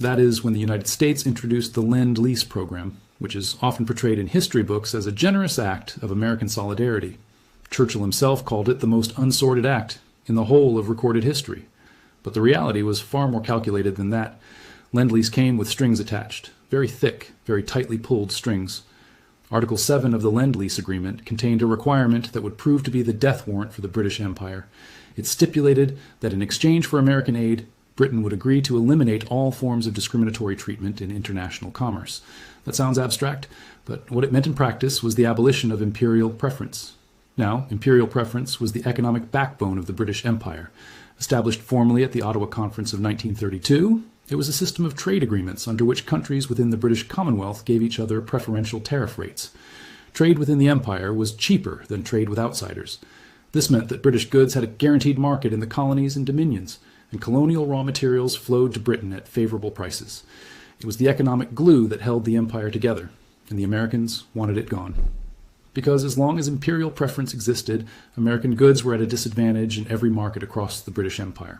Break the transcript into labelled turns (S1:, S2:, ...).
S1: That is when the United States introduced the Lend-Lease program, which is often portrayed in history books as a generous act of American solidarity. Churchill himself called it the most unsordid act in the whole of recorded history. But the reality was far more calculated than that. Lend-Lease came with strings attached, very thick, very tightly pulled strings. Article 7 of the Lend-Lease Agreement contained a requirement that would prove to be the death warrant for the British Empire. It stipulated that in exchange for American aid, Britain would agree to eliminate all forms of discriminatory treatment in international commerce. That sounds abstract, but what it meant in practice was the abolition of imperial preference. Now, imperial preference was the economic backbone of the British Empire. Established formally at the Ottawa Conference of 1932, it was a system of trade agreements under which countries within the British Commonwealth gave each other preferential tariff rates. Trade within the empire was cheaper than trade with outsiders. This meant that British goods had a guaranteed market in the colonies and dominions, and colonial raw materials flowed to Britain at favorable prices. It was the economic glue that held the empire together, and the Americans wanted it gone. Because as long as imperial preference existed, American goods were at a disadvantage in every market across the British Empire.